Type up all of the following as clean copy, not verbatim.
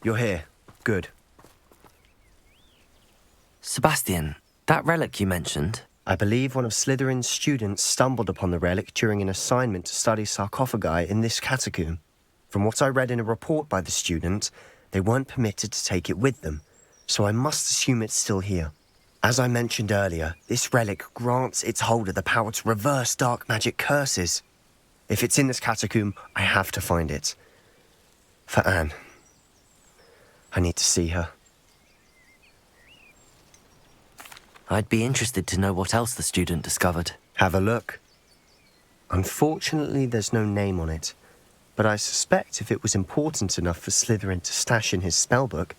You're here. Good. Sebastian, that relic you mentioned... I believe one of Slytherin's students stumbled upon the relic during an assignment to study sarcophagi in this catacomb. From what I read in a report by the student, they weren't permitted to take it with them, so I must assume it's still here. As I mentioned earlier, this relic grants its holder the power to reverse dark magic curses. If it's in this catacomb, I have to find it. For Anne. I need to see her. I'd be interested to know what else the student discovered. Have a look. Unfortunately, there's no name on it, but I suspect if it was important enough for Slytherin to stash in his spellbook,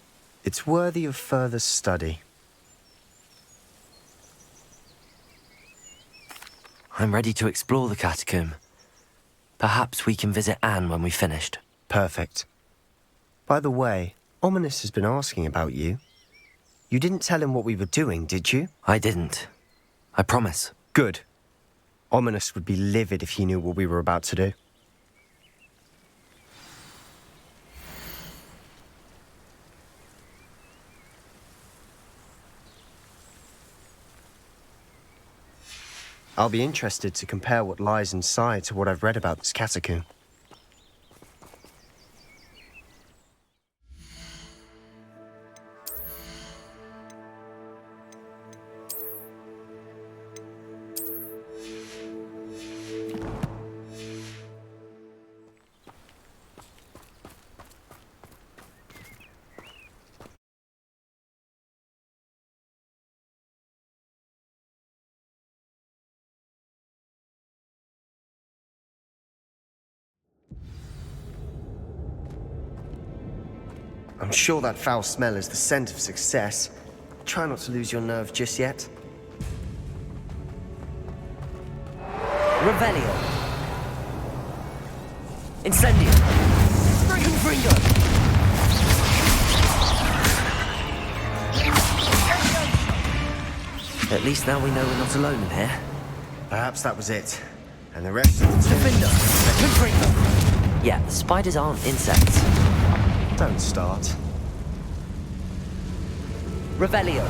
it's worthy of further study. I'm ready to explore the catacomb. Perhaps we can visit Anne when we've finished. Perfect. By the way, Ominous has been asking about you. You didn't tell him what we were doing, did you? I didn't. I promise. Good. Ominous would be livid if he knew what we were about to do. I'll be interested to compare what lies inside to what I've read about this catacomb. I'm sure that foul smell is the scent of success. Try not to lose your nerve just yet. Revelio. Incendio. Confringo. At least now we know we're not alone in here. Perhaps that was it. And the rest of the team... Defender. Confringo. Yeah, the spiders aren't insects. Don't start. Revelio.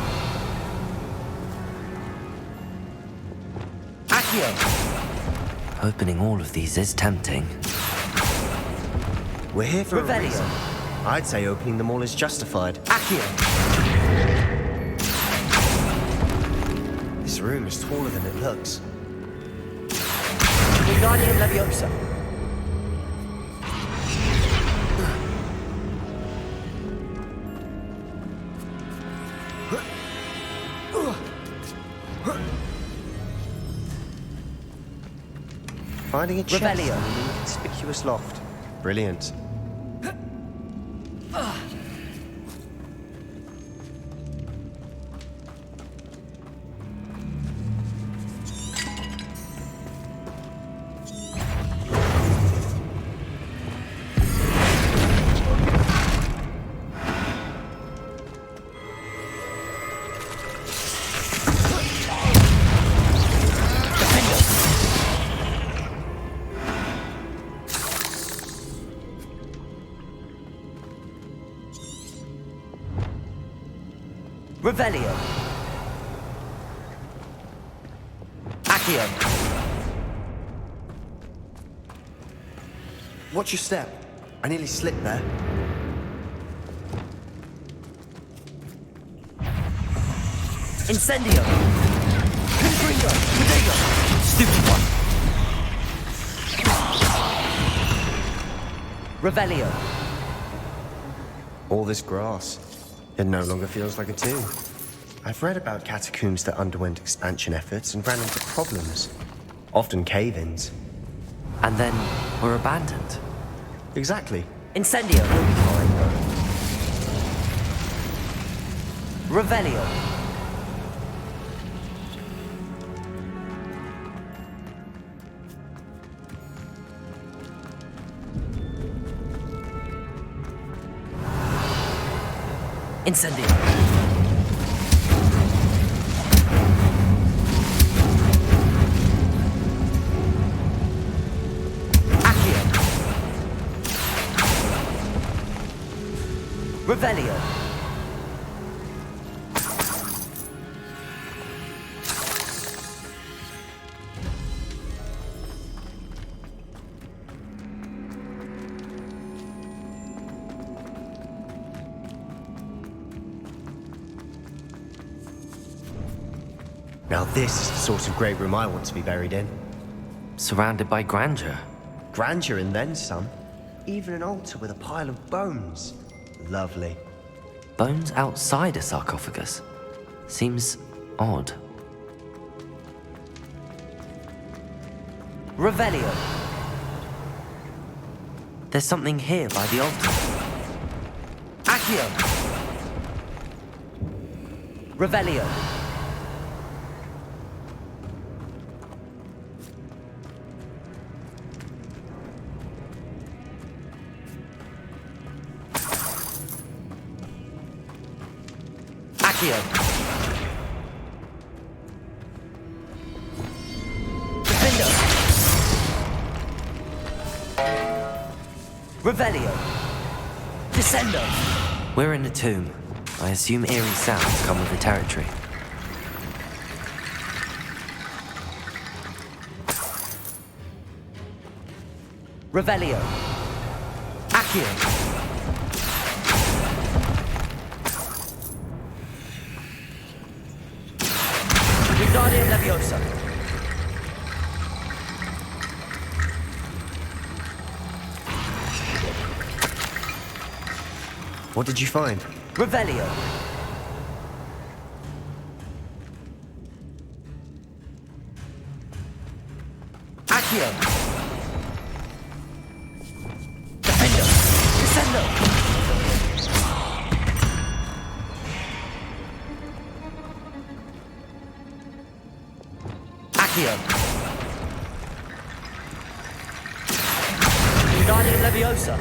Accio. Opening all of these is tempting. We're here for Revelio. a reason. I'd say opening them all is justified. Accio. This room is taller than it looks. Wingardium Leviosa. Finding a chest in Revelio. an inconspicuous loft. Brilliant. Revelio. Accio. Watch your step. I nearly slipped there. Incendio. Confringo. Bodego. Stupid one. Revelio. All this grass. It no longer feels like a tomb. I've read about catacombs that underwent expansion efforts and ran into problems. Often cave-ins. And then were abandoned. Exactly. Incendio. Revelio. Incendio. Accio. Revelio. Now this is the sort of great room I want to be buried in. Surrounded by grandeur. Grandeur and then some. Even an altar with a pile of bones. Lovely. Bones outside a sarcophagus. Seems odd. Revelio. There's something here by the altar. Accio. Revelio. Accio. Defendo. Revelio. Descendo. We're in a tomb. I assume eerie sounds come with the territory. Revelio. Accio. Wingardium Leviosa. What did you find? Revelio. Accio. Defendo. Descendo. Accio. Wingardium Leviosa.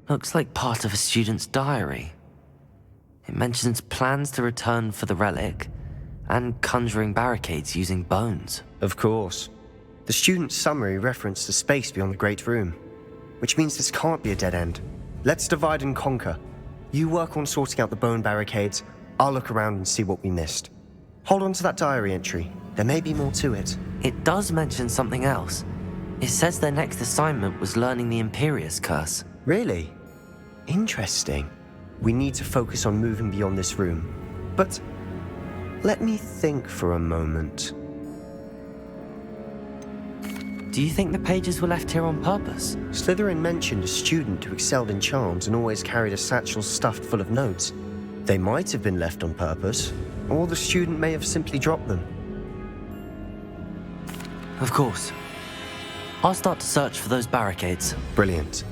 Looks like part of a student's diary. It mentions plans to return for the relic and conjuring barricades using bones. Of course. The student's summary referenced the space beyond the Great Room, which means this can't be a dead end. Let's divide and conquer. You work on sorting out the bone barricades, I'll look around and see what we missed. Hold on to that diary entry. There may be more to it. It does mention something else. It says their next assignment was learning the Imperium Curse. Really? Interesting. We need to focus on moving beyond this room. But let me think for a moment. Do you think the pages were left here on purpose? Slytherin mentioned a student who excelled in charms and always carried a satchel stuffed full of notes. They might have been left on purpose, or the student may have simply dropped them. Of course. I'll start to search for those barricades. Brilliant.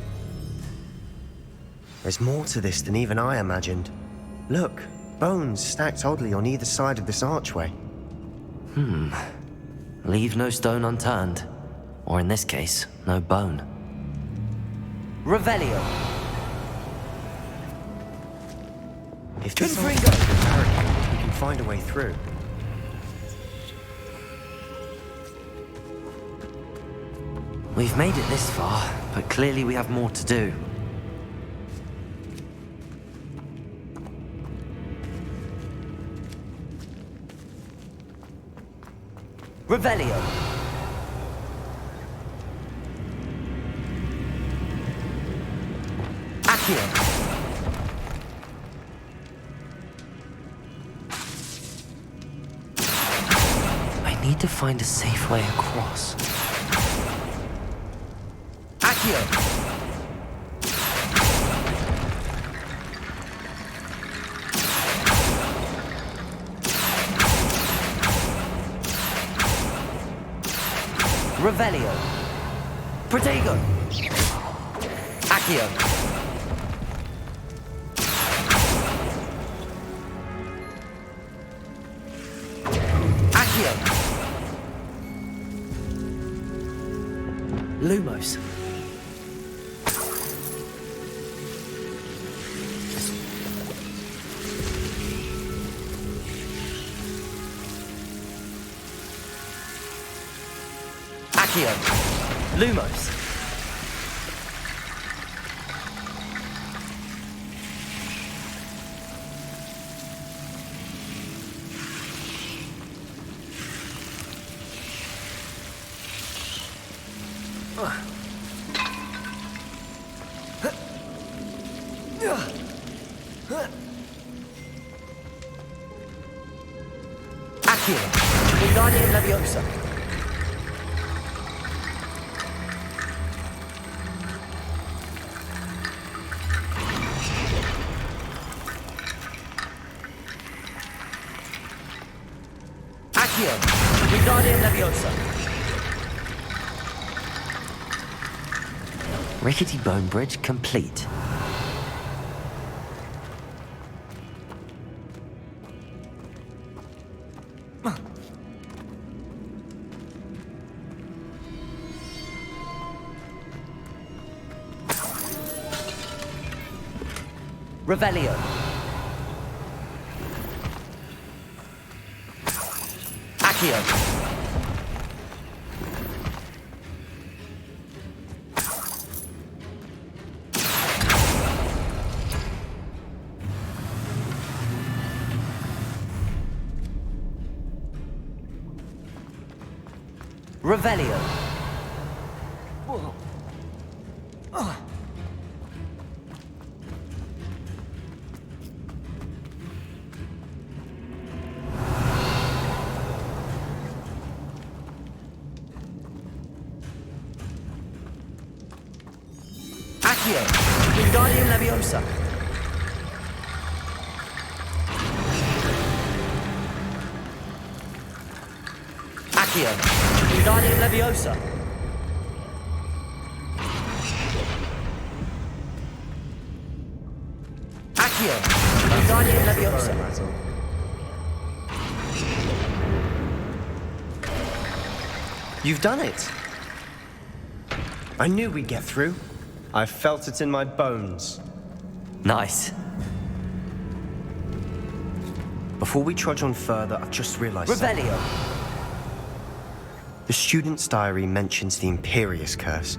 There's more to this than even I imagined. Look, bones stacked oddly on either side of this archway. Leave no stone unturned. Or in this case, no bone. Revelio. If this is Confringo. the barricade, we can find a way through. We've made it this far, but clearly we have more to do. Revelio. Accio. I need to find a safe way across. Accio. Revelio. Protego. Accio. Accio. Lumos. Accio. Lumos. Accio. Wingardium Leviosa. Accio. Wingardium Leviosa. Rickety bone bridge complete. Revelio. Accio. Revelio. Accio. Wingardium Leviosa. Accio. Wingardium Leviosa. Accio. Wingardium Leviosa. You've done it! I knew we'd get through. I felt it in my bones. Nice. Before we trudge on further, I've just realized something. Revelio. The student's diary mentions the Imperium Curse.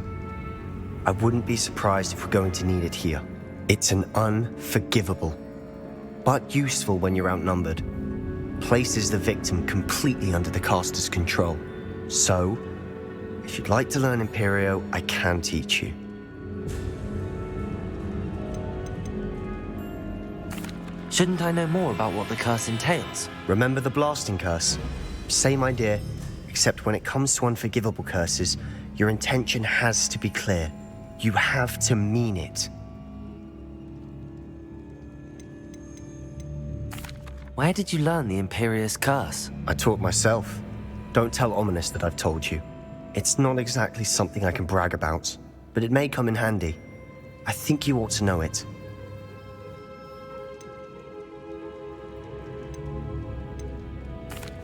I wouldn't be surprised if we're going to need it here. It's an unforgivable, but useful when you're outnumbered. Places the victim completely under the caster's control. So, if you'd like to learn Imperio, I can teach you. Shouldn't I know more about what the curse entails? Remember the blasting curse? Same idea, except when it comes to unforgivable curses, your intention has to be clear. You have to mean it. Where did you learn the Imperium Curse? I taught myself. Don't tell Ominous that I've told you. It's not exactly something I can brag about, but it may come in handy. I think you ought to know it.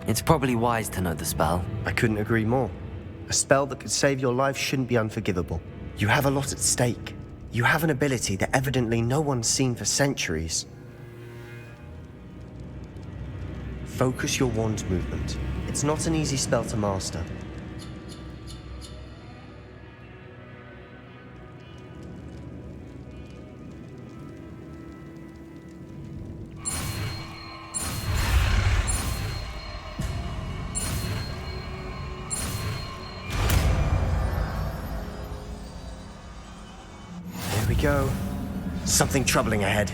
It's probably wise to know the spell. I couldn't agree more. A spell that could save your life shouldn't be unforgivable. You have a lot at stake. You have an ability that evidently no one's seen for centuries. Focus your wand movement. It's not an easy spell to master. Here we go. Something troubling ahead.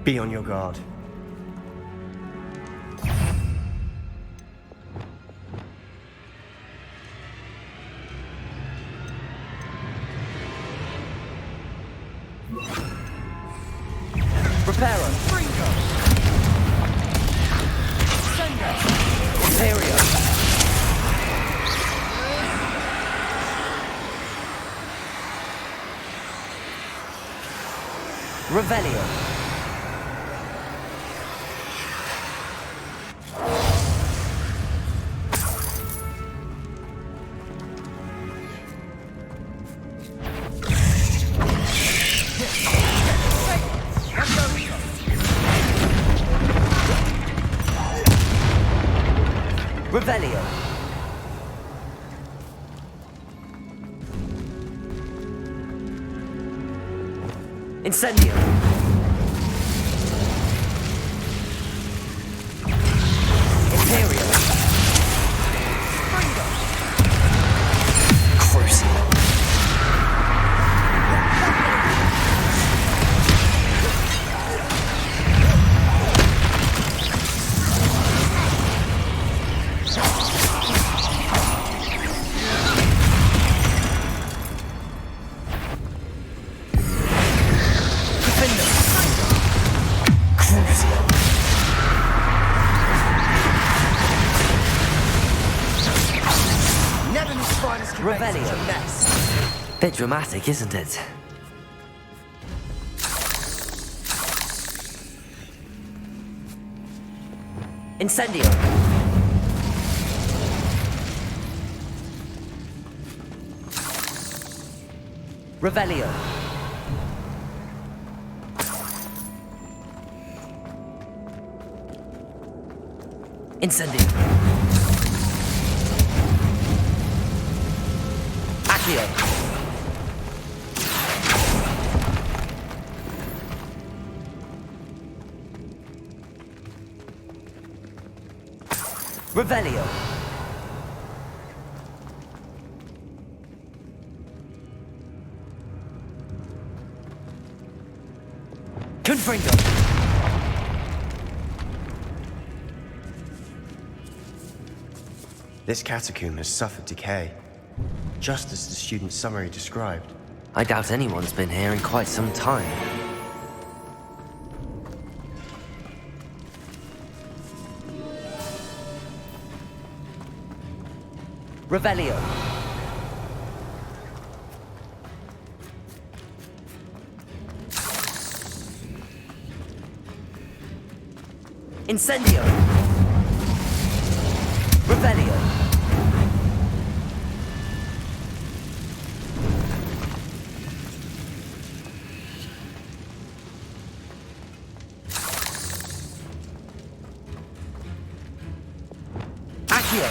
Be on your guard. Reparo. Imperio. Revelio. Revelio. Incendio. Imperio. Crucible. Revelio. such a mess? Bit dramatic, isn't it? Incendio. Revelio. Incendio. Accio. Revelio. Confringo. This catacomb has suffered decay, just as the student's summary described. I doubt anyone's been here in quite some time. Revelio. Incendio. Revelio. Accio.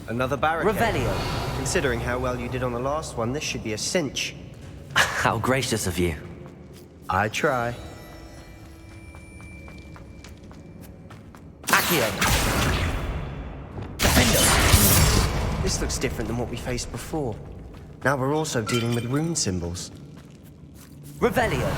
Another barricade. Revelio. Considering how well you did on the last one, this should be a cinch. How gracious of you. I try. Accio. Defendo. This looks different than what we faced before. Now we're also dealing with rune symbols. Revelio.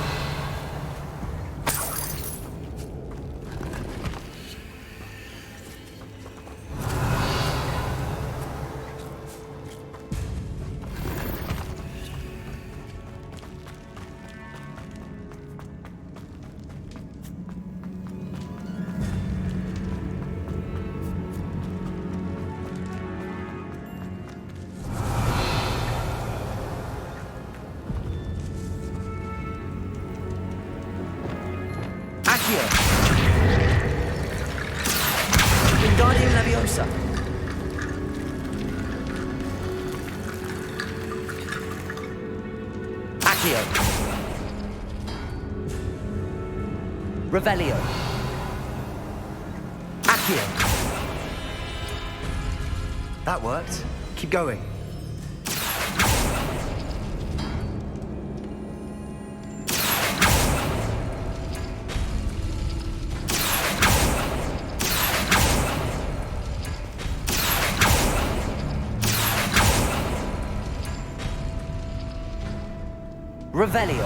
Accio. Wingardium Leviosa. Accio. Revelio. Accio. That worked. Keep going. Revelio.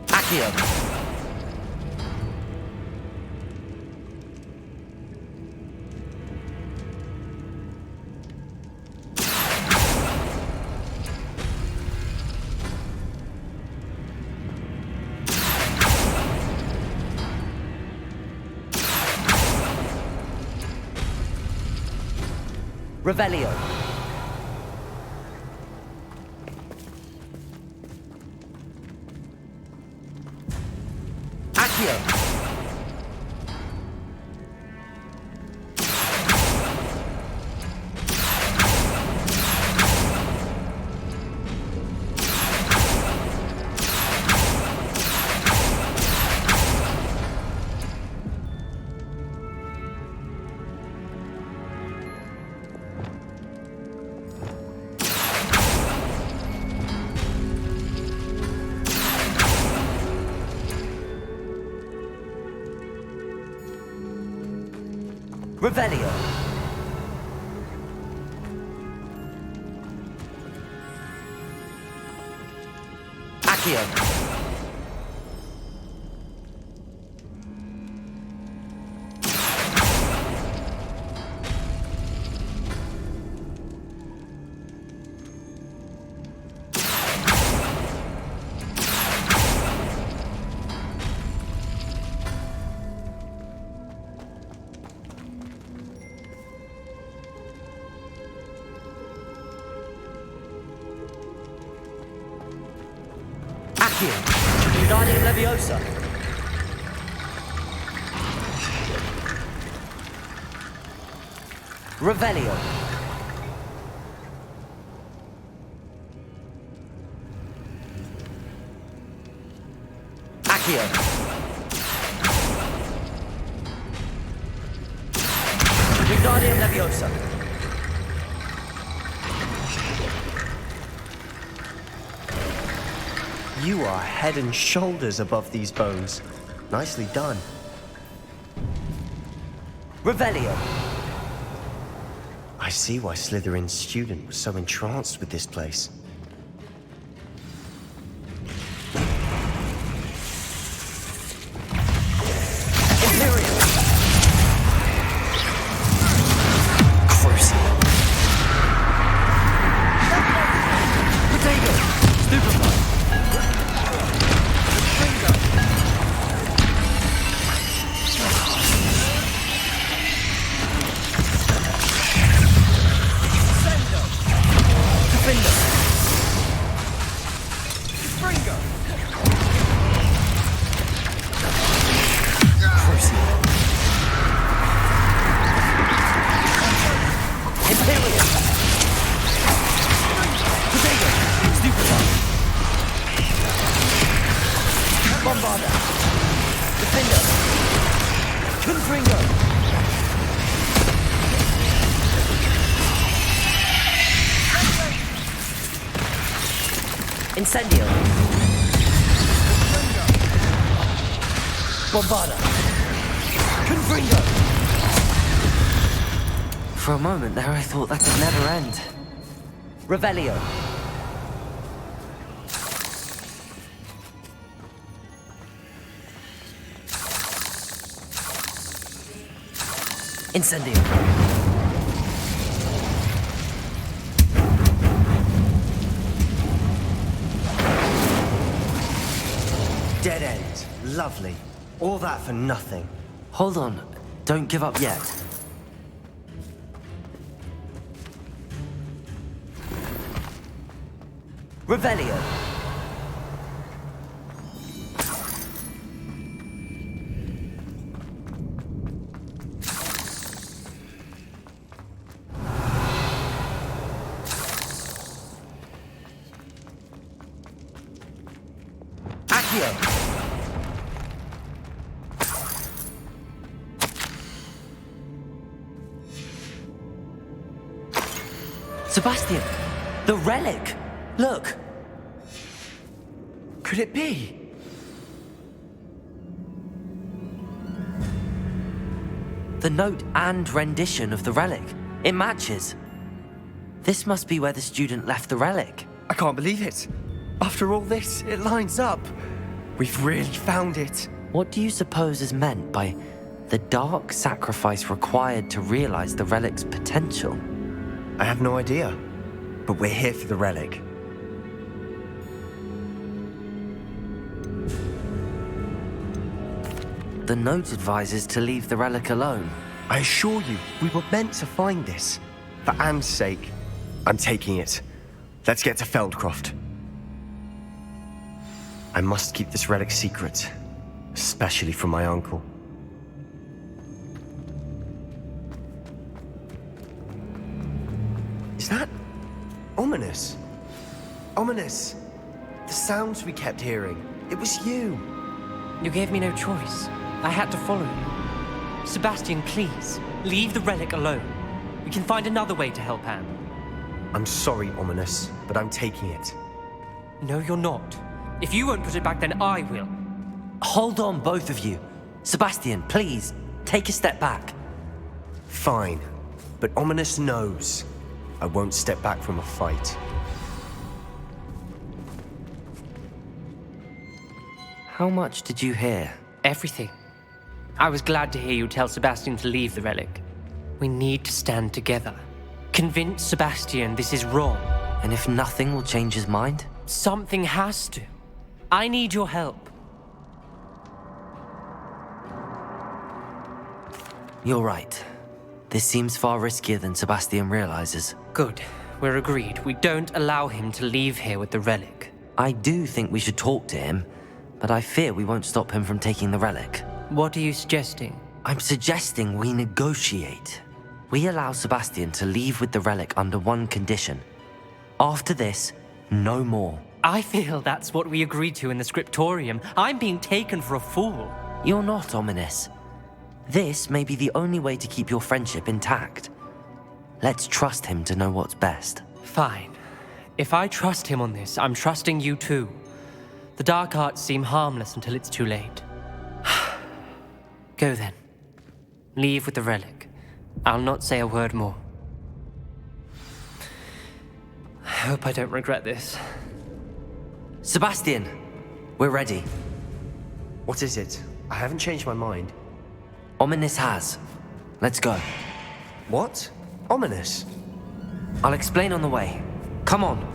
Accio. Revelio. Accio. Revelio. Accio. Accio. Wingardium Leviosa. Revelio. Accio. Wingardium Leviosa. You are head and shoulders above these bones. Nicely done. Revelio. I see why Slytherin's student was so entranced with this place. Imperium. Crucible. Potato. Stupefy. Incendio. Bombarda. Confringo. For a moment there, I thought that could never end. Revelio. Incendio. Dead end. Lovely. All that for nothing. Hold on, don't give up yet. Revelio. Accio. Sebastian, the relic. Look. Could it be? The note and rendition of the relic. It matches. This must be where the student left the relic. I can't believe it. After all this, it lines up. We've really found it. What do you suppose is meant by the dark sacrifice required to realize the relic's potential? I have no idea. But we're here for the relic. The note advises to leave the relic alone. I assure you, we were meant to find this. For Anne's sake, I'm taking it. Let's get to Feldcroft. I must keep this relic secret, especially from my uncle. Is that ominous? Ominous. The sounds we kept hearing. It was you. You gave me no choice. I had to follow you. Sebastian, please, leave the relic alone. We can find another way to help Anne. I'm sorry, Ominous, but I'm taking it. No, you're not. If you won't put it back, then I will. Hold on, both of you. Sebastian, please, take a step back. Fine, but Ominous knows I won't step back from a fight. How much did you hear? Everything. I was glad to hear you tell Sebastian to leave the relic. We need to stand together. Convince Sebastian this is wrong. And if nothing will change his mind? Something has to. I need your help. You're right. This seems far riskier than Sebastian realizes. Good. We're agreed. We don't allow him to leave here with the relic. I do think we should talk to him, but I fear we won't stop him from taking the relic. What are you suggesting? I'm suggesting we negotiate. We allow Sebastian to leave with the relic under one condition. After this, no more. I feel that's what we agreed to in the scriptorium. I'm being taken for a fool. You're not ominous. This may be the only way to keep your friendship intact. Let's trust him to know what's best. Fine. If I trust him on this, I'm trusting you too. The dark arts seem harmless until it's too late. Go then. Leave with the relic. I'll not say a word more. I hope I don't regret this. Sebastian, we're ready. What is it? I haven't changed my mind. Ominous has. Let's go. What? Ominous? I'll explain on the way. Come on.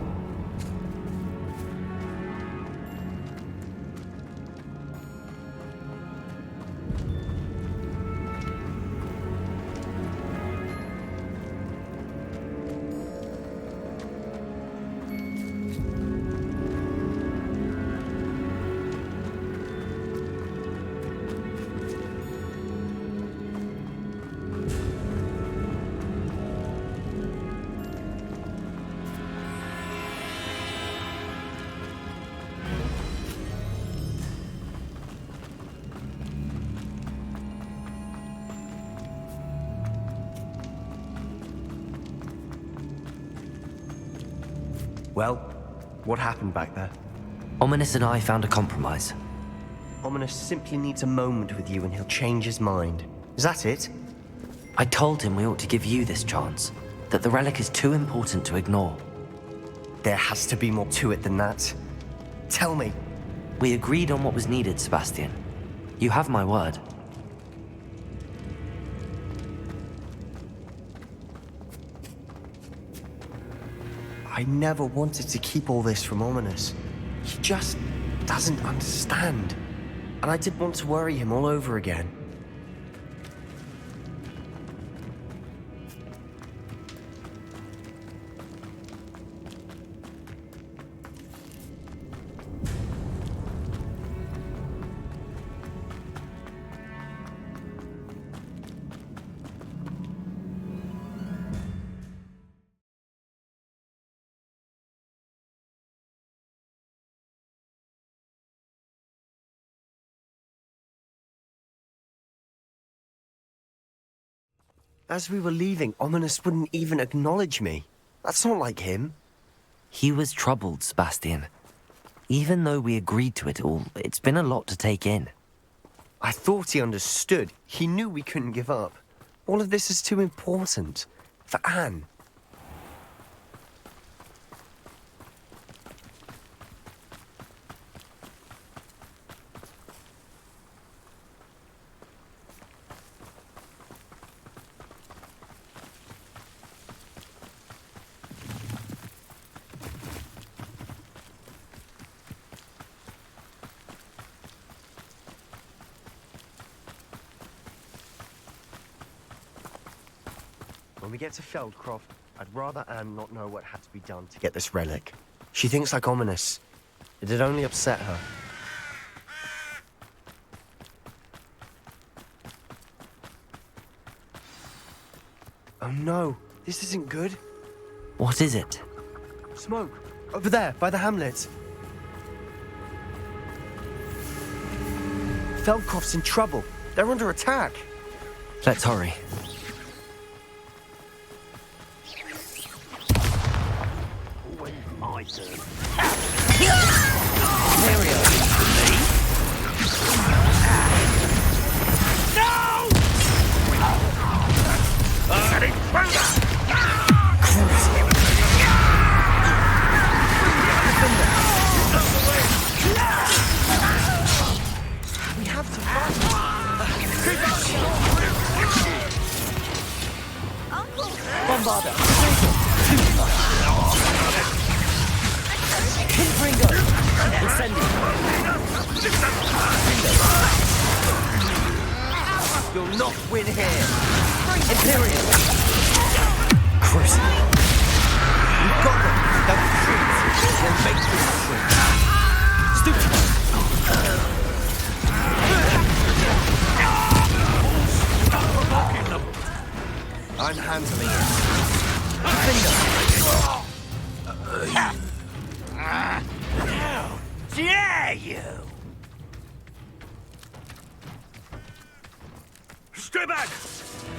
Well, what happened back there? Ominous and I found a compromise. Ominous simply needs a moment with you and he'll change his mind. Is that it? I told him we ought to give you this chance, that the relic is too important to ignore. There has to be more to it than that. Tell me. We agreed on what was needed, Sebastian. You have my word. I never wanted to keep all this from Ominous. He just doesn't understand. And I didn't want to worry him all over again. As we were leaving, Ominous wouldn't even acknowledge me. That's not like him. He was troubled, Sebastian. Even though we agreed to it all, it's been a lot to take in. I thought he understood. He knew we couldn't give up. All of this is too important. For Anne. When we get to Feldcroft, I'd rather Anne not know what had to be done to get this relic. She thinks like Ominous. It'd only upset her. Oh no, this isn't good. What is it? Smoke, over there, by the hamlet. Feldcroft's in trouble. They're under attack. Let's hurry. We have to fight. Bombarda! Confringo! Incendio! You'll not win here. Imperium! Cruising. We've got them. They'll retreat. We'll make this retreat. Dare you! Stay back!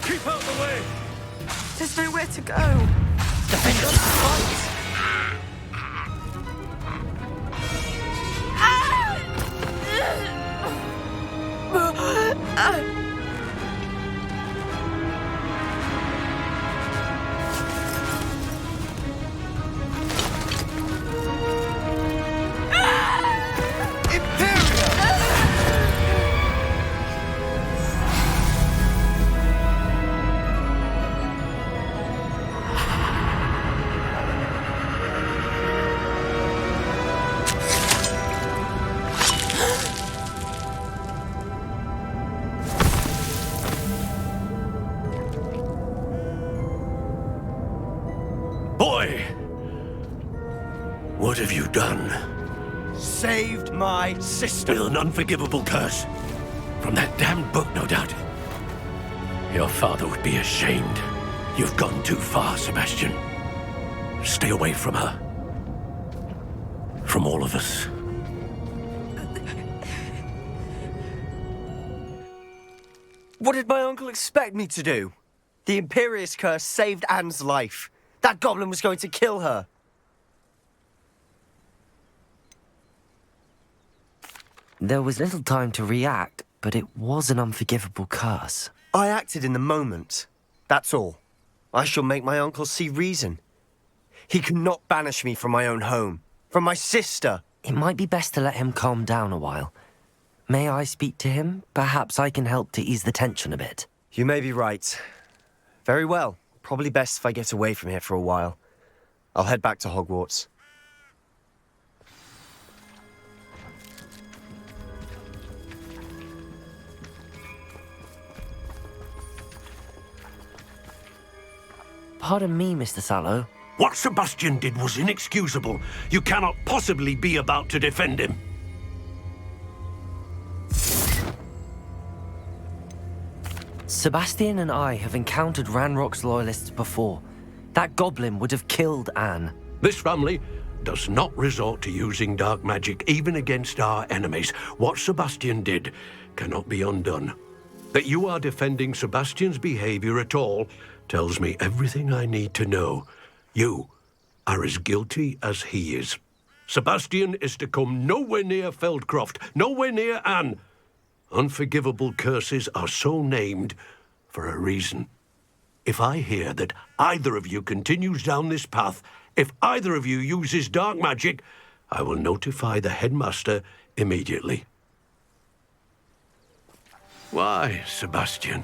Keep out the way! There's nowhere to go. Defenders, fight! Boy! What have you done? Saved my sister. With an unforgivable curse. From that damned book, no doubt. Your father would be ashamed. You've gone too far, Sebastian. Stay away from her. From all of us. What did my uncle expect me to do? The Imperium Curse saved Anne's life. That goblin was going to kill her. There was little time to react, but it was an unforgivable curse. I acted in the moment. That's all. I shall make my uncle see reason. He cannot banish me from my own home, from my sister. It might be best to let him calm down a while. May I speak to him? Perhaps I can help to ease the tension a bit. You may be right. Very well. Probably best if I get away from here for a while. I'll head back to Hogwarts. Pardon me, Mr. Sallow. What Sebastian did was inexcusable. You cannot possibly be about to defend him. Sebastian and I have encountered Ranrock's loyalists before. That goblin would have killed Anne. This family does not resort to using dark magic even against our enemies. What Sebastian did cannot be undone. That you are defending Sebastian's behavior at all tells me everything I need to know. You are as guilty as he is. Sebastian is to come nowhere near Feldcroft, nowhere near Anne. Unforgivable curses are so named for a reason. If I hear that either of you continues down this path, if either of you uses dark magic, I will notify the headmaster immediately. Why, Sebastian?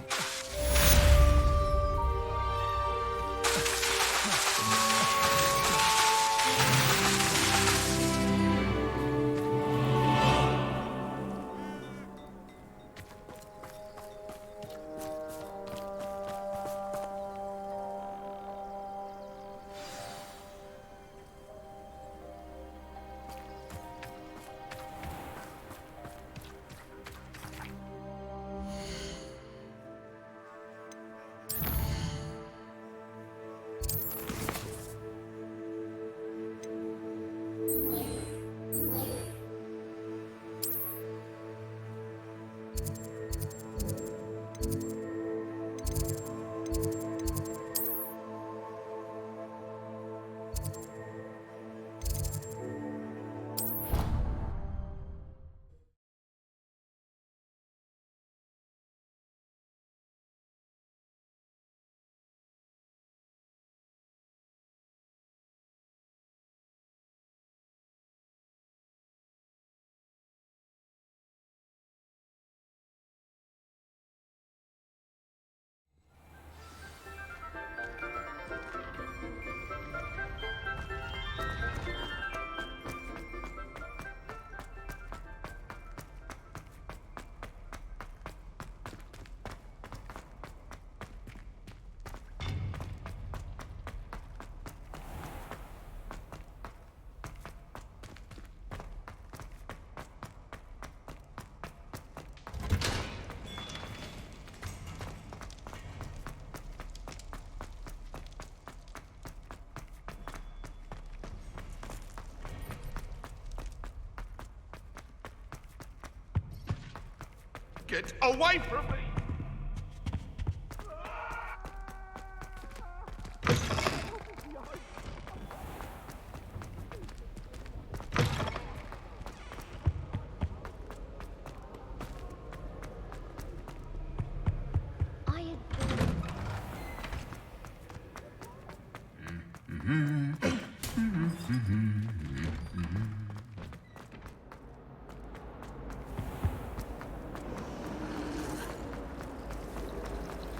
Get away from me!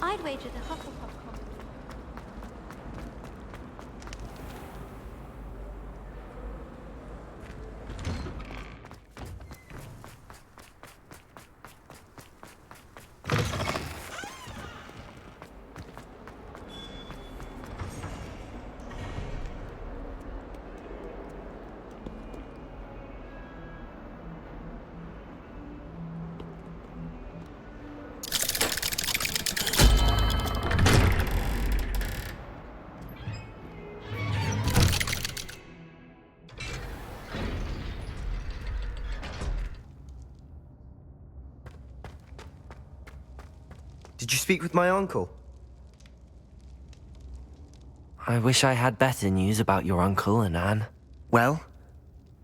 I'd wager the Hufflepuff common. Did you speak with my uncle? I wish I had better news about your uncle and Anne. Well,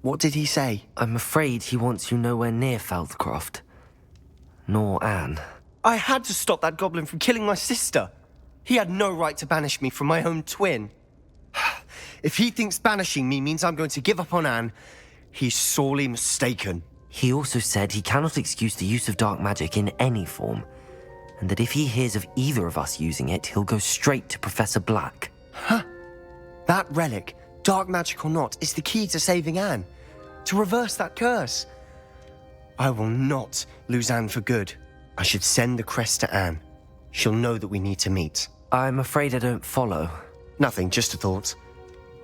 what did he say? I'm afraid he wants you nowhere near Feldcroft. Nor Anne. I had to stop that goblin from killing my sister. He had no right to banish me from my own twin. If he thinks banishing me means I'm going to give up on Anne, he's sorely mistaken. He also said he cannot excuse the use of dark magic in any form, and that if he hears of either of us using it, he'll go straight to Professor Black. Huh? That relic, dark magic or not, is the key to saving Anne. To reverse that curse. I will not lose Anne for good. I should send the crest to Anne. She'll know that we need to meet. I'm afraid I don't follow. Nothing, just a thought.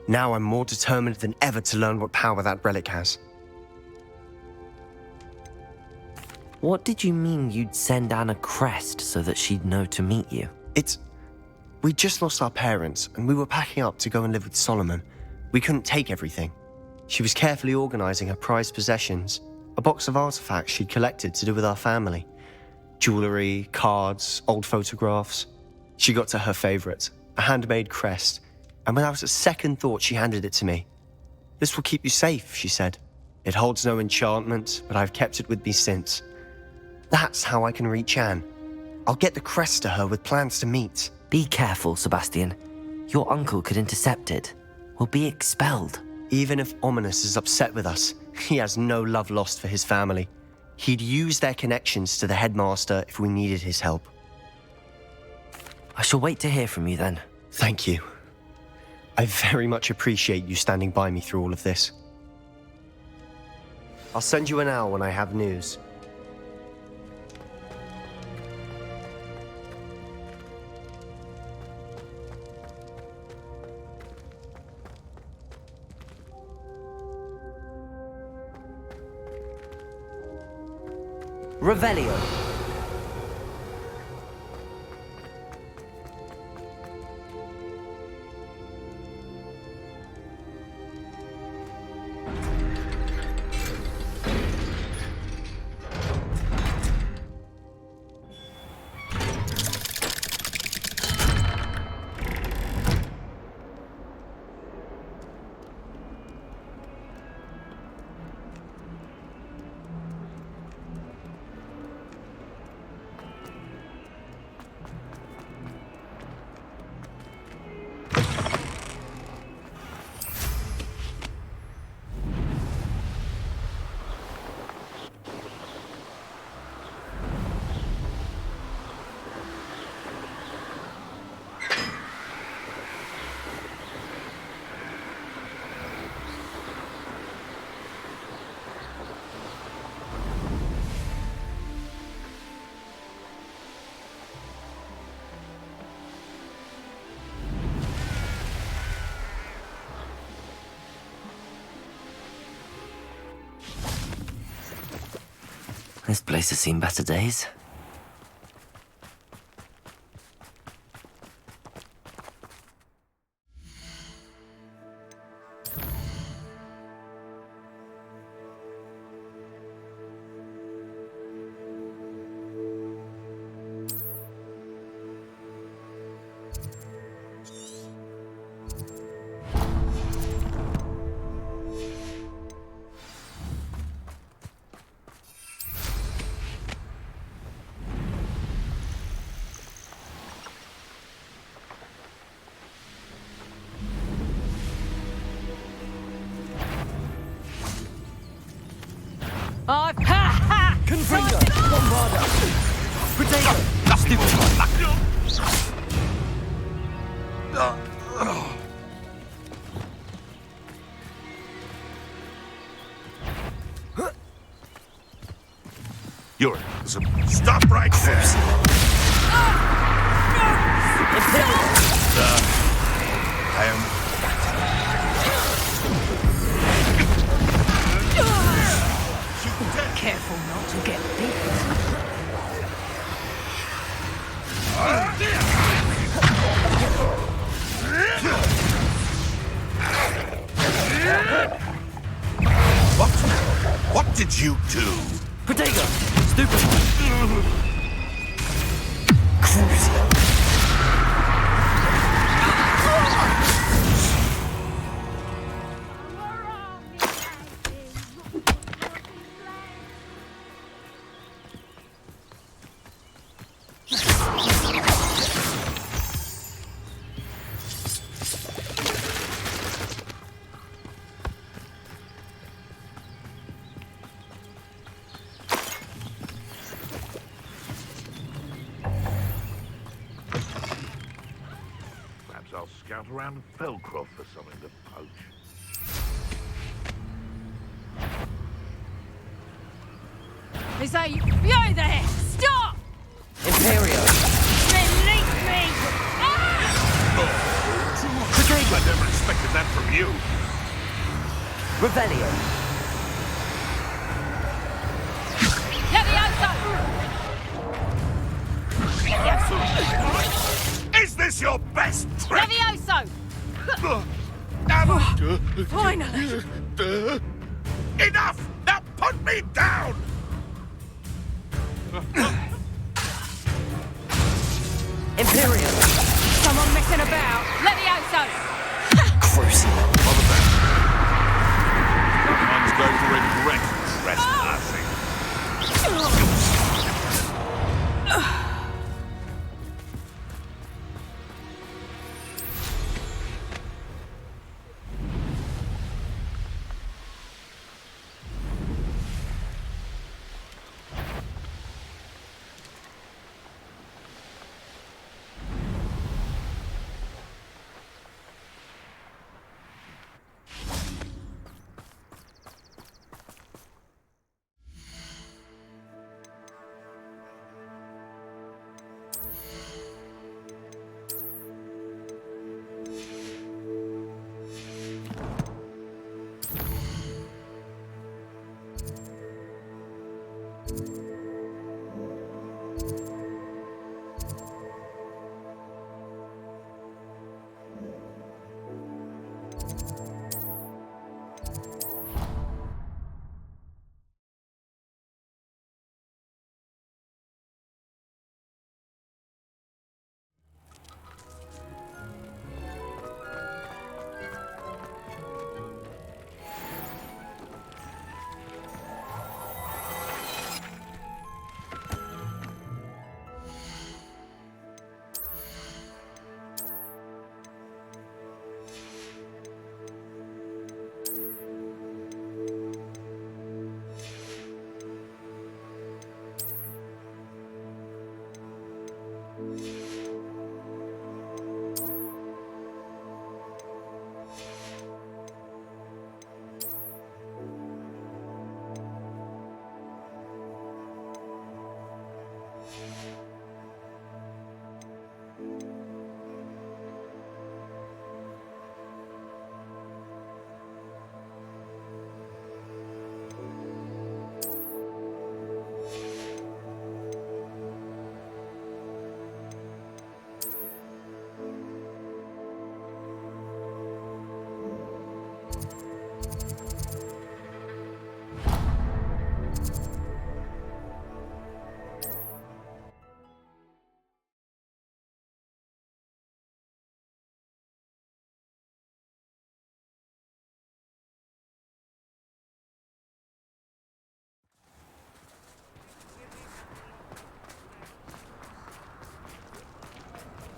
Now I'm more determined than ever to learn what power that relic has. What did you mean you'd send Anne a crest so that she'd know to meet you? We just lost our parents, and we were packing up to go and live with Solomon. We couldn't take everything. She was carefully organizing her prized possessions, a box of artifacts she'd collected to do with our family. Jewelry, cards, old photographs. She got to her favorite, a handmade crest, and without a second thought, she handed it to me. "This will keep you safe," she said. "It holds no enchantment, but I've kept it with me since. That's how I can reach Anne. I'll get the crest to her with plans to meet." Be careful, Sebastian. Your uncle could intercept it. We'll be expelled. Even if Ominous is upset with us, he has no love lost for his family. He'd use their connections to the headmaster if we needed his help. I shall wait to hear from you then. Thank you. I very much appreciate you standing by me through all of this. I'll send you an owl when I have news. Revelio. This place has seen better days. I've ha! Confringo! Bombarda! Potato! Stupid! You're... Stop right there! I am... Careful not to get bit. What did you do? Potato! Stupid! Perhaps I'll scout around Feldcroft for something to poach. Is that you? You there! Stop! Imperio! Release me! I never expected that from you. Revelio! Levioso! Is this your best trick? Levioso! Finally! Enough! Now put me down! Imperio! Someone messing about! Levioso! Crucible! What was that? Someone's going to regret trespassing.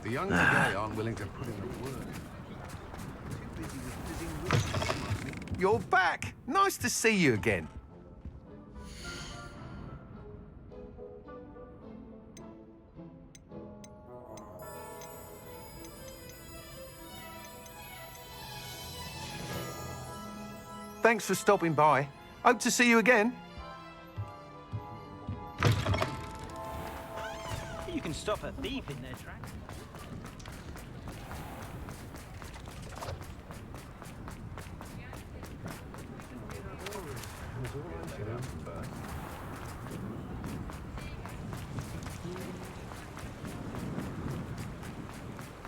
The young today aren't willing to put in the work. You're back! Nice to see you again. thanks for stopping by. Hope to see you again. You can stop a thief in their tracks.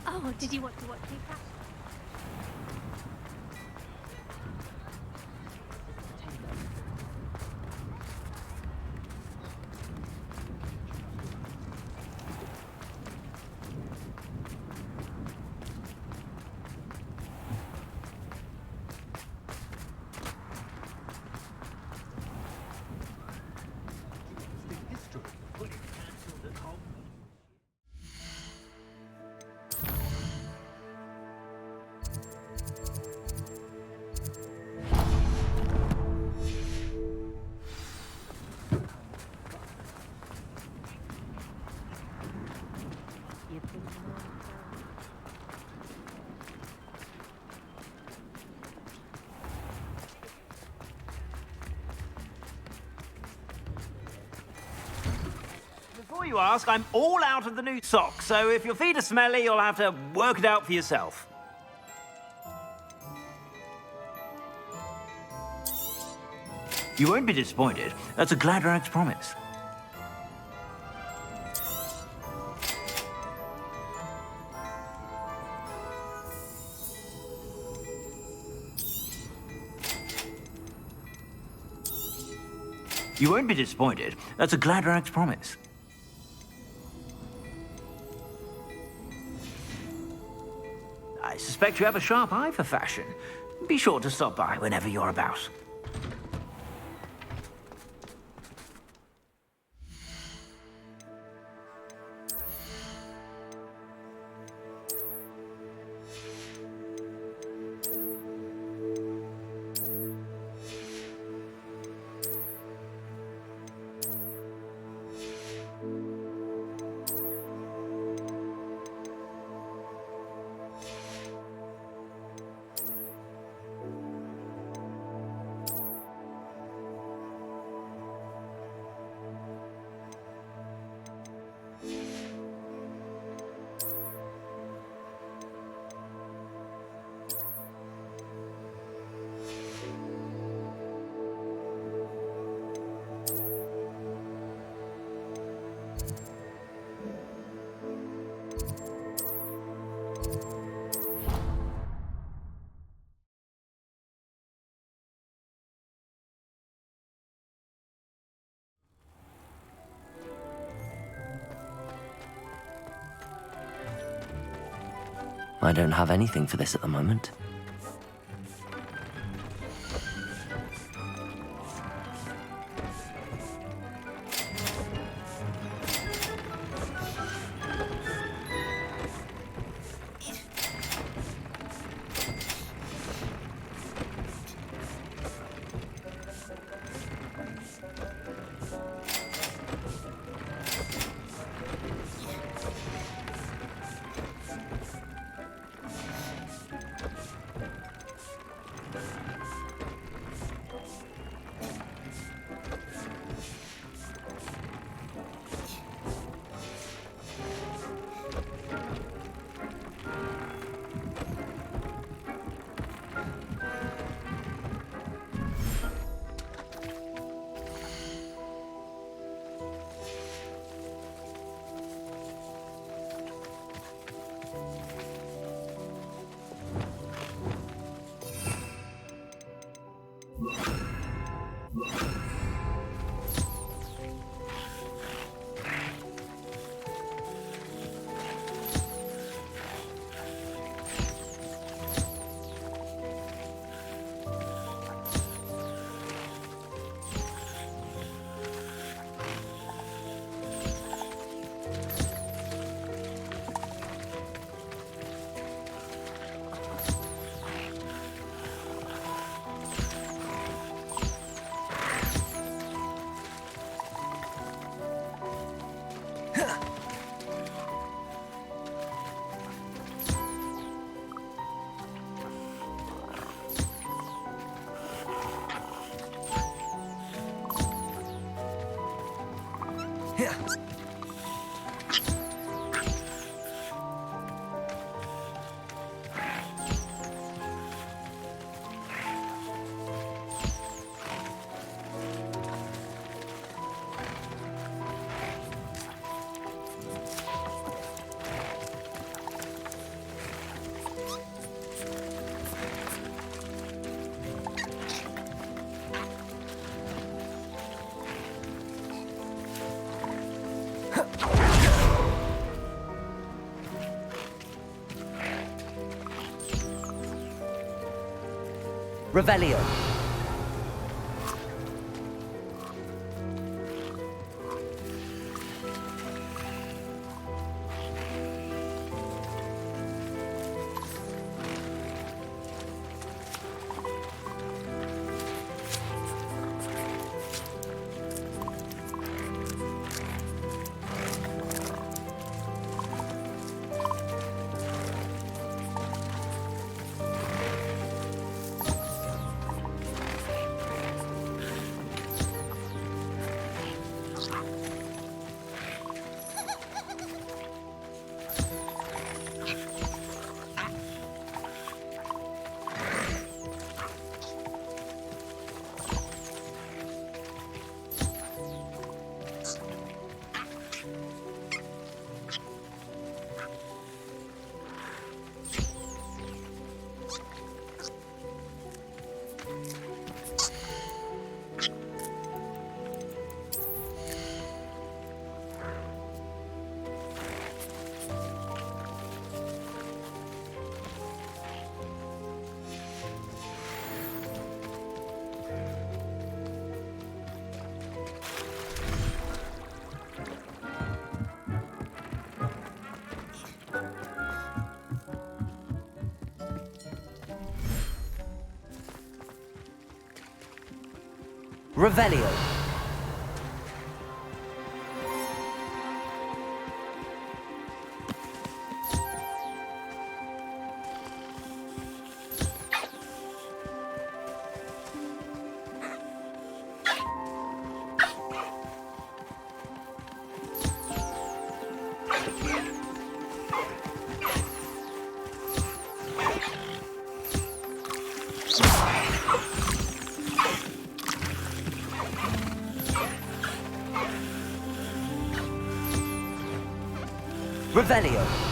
Oh, did you want to watch me practice? Before you ask, I'm all out of the new socks, so if your feet are smelly, you'll have to work it out for yourself. You won't be disappointed. That's a Gladrag's promise. You won't be disappointed. That's a Gladrag's promise. I suspect you have a sharp eye for fashion. Be sure to stop by whenever you're about. I don't have anything for this at the moment. Revelio. Revelio. Revelio.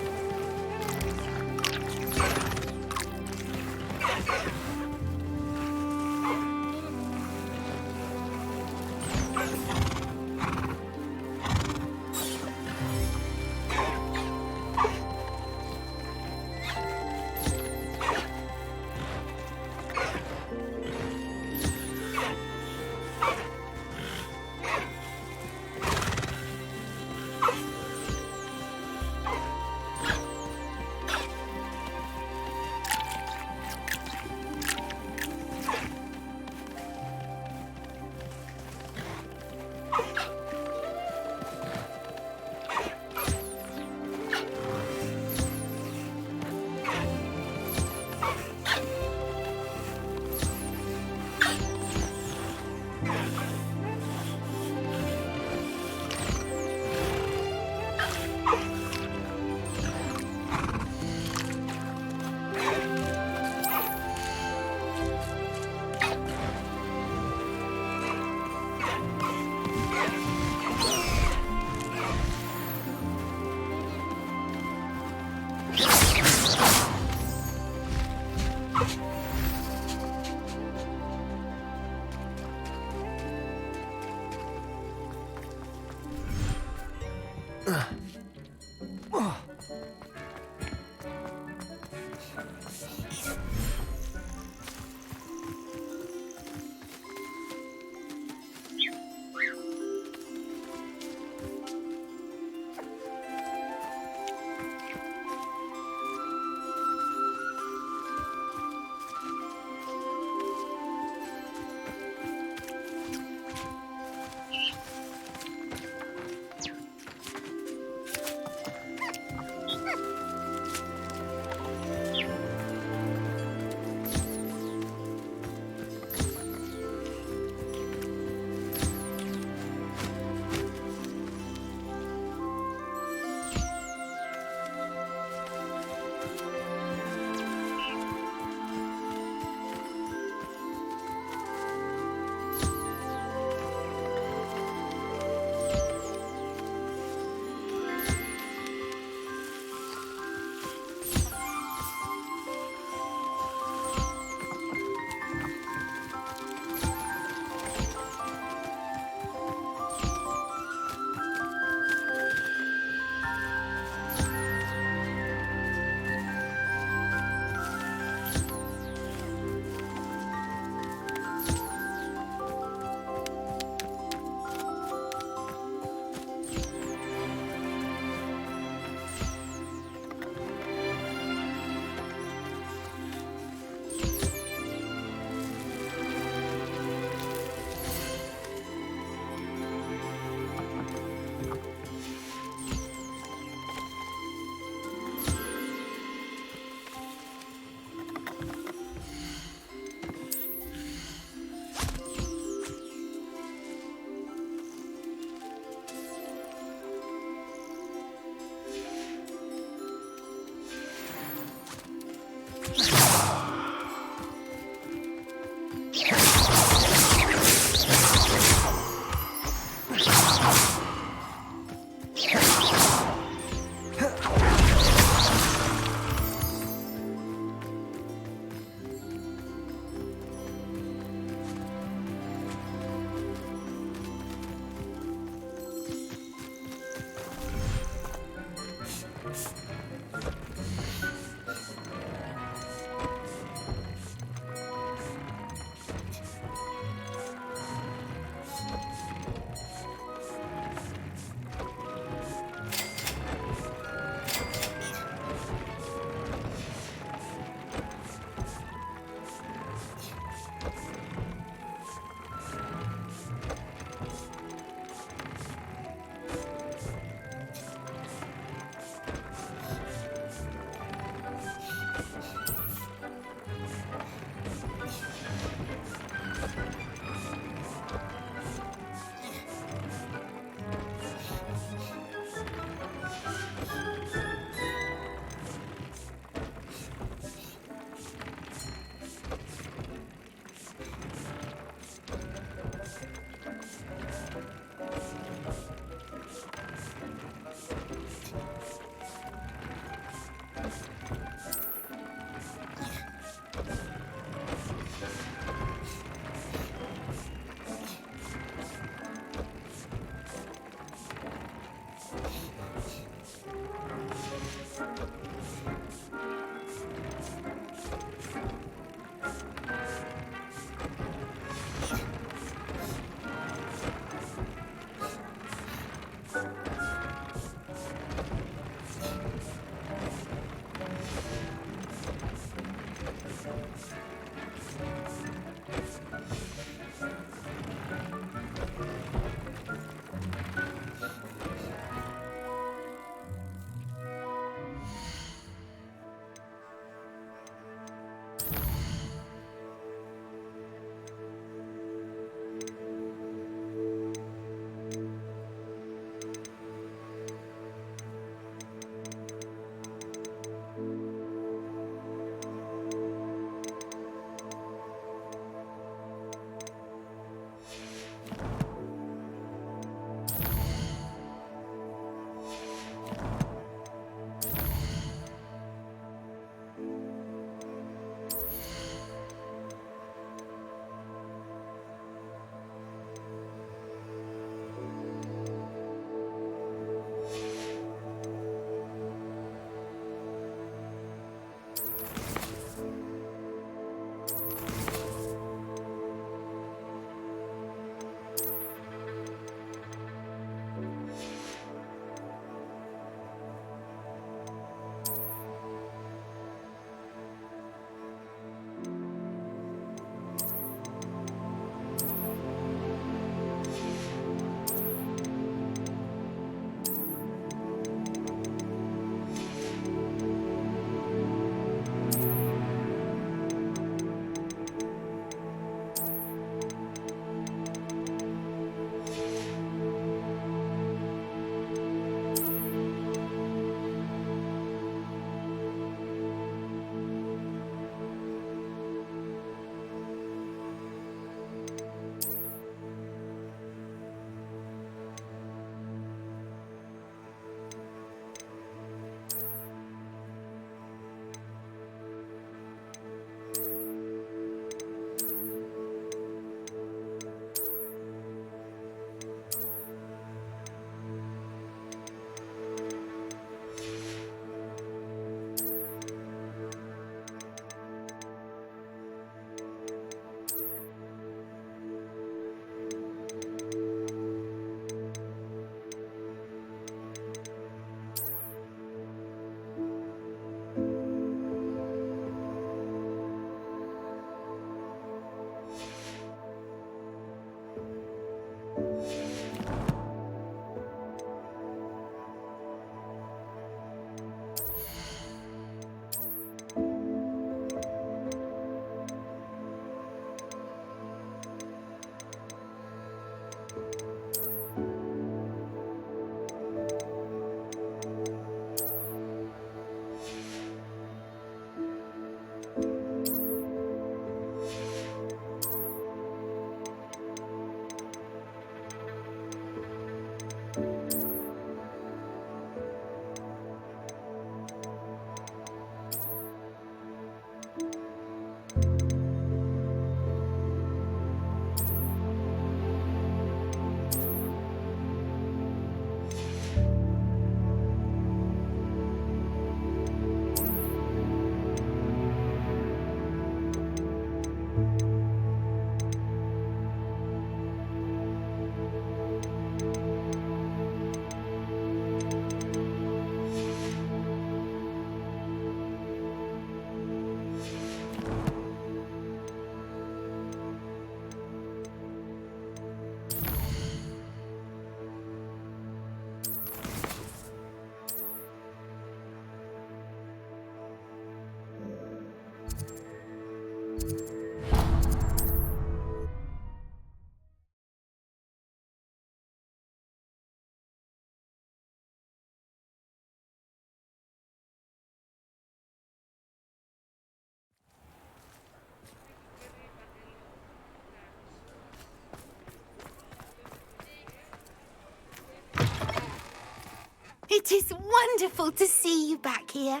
It is wonderful to see you back here.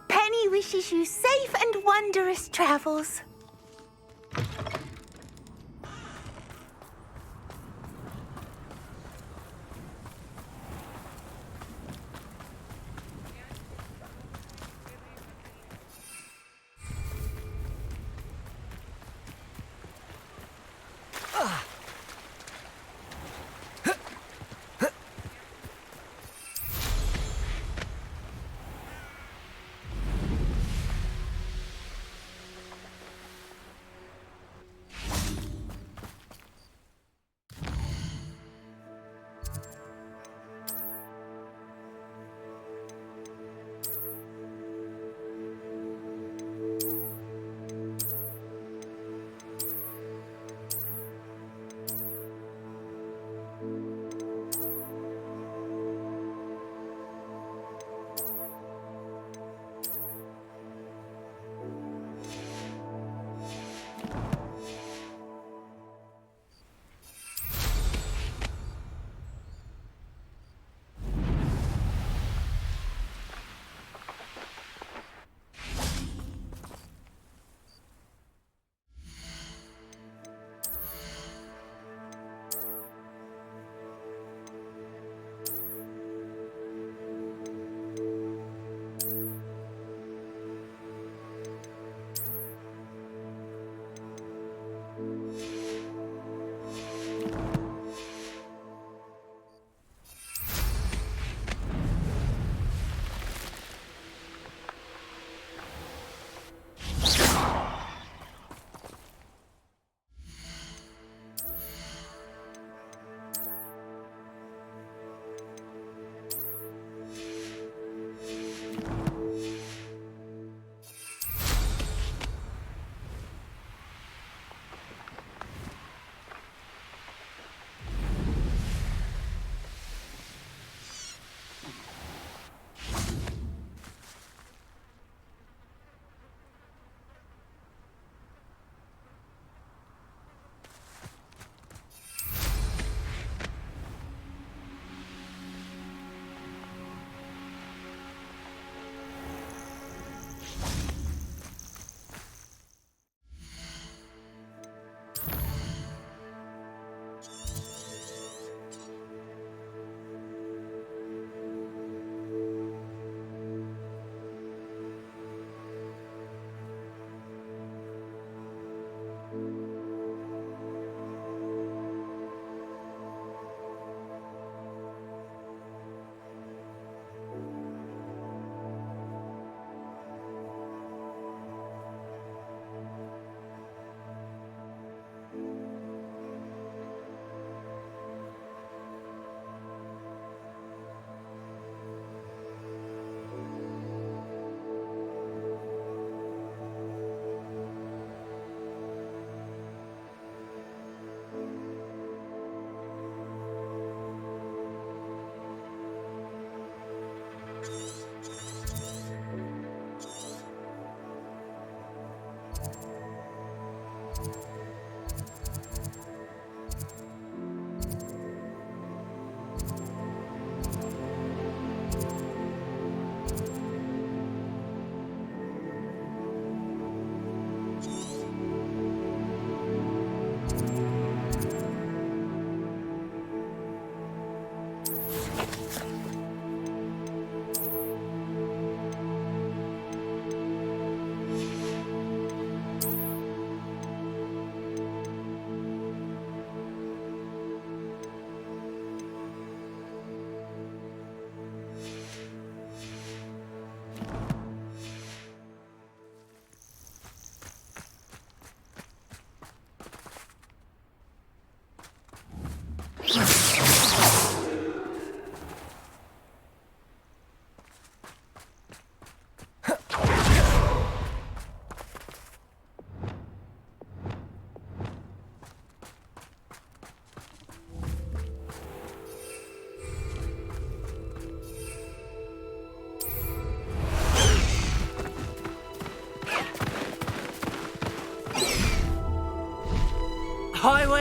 Penny wishes you safe and wondrous travels.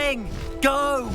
thing! Go!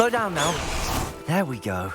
Slow down now. There we go.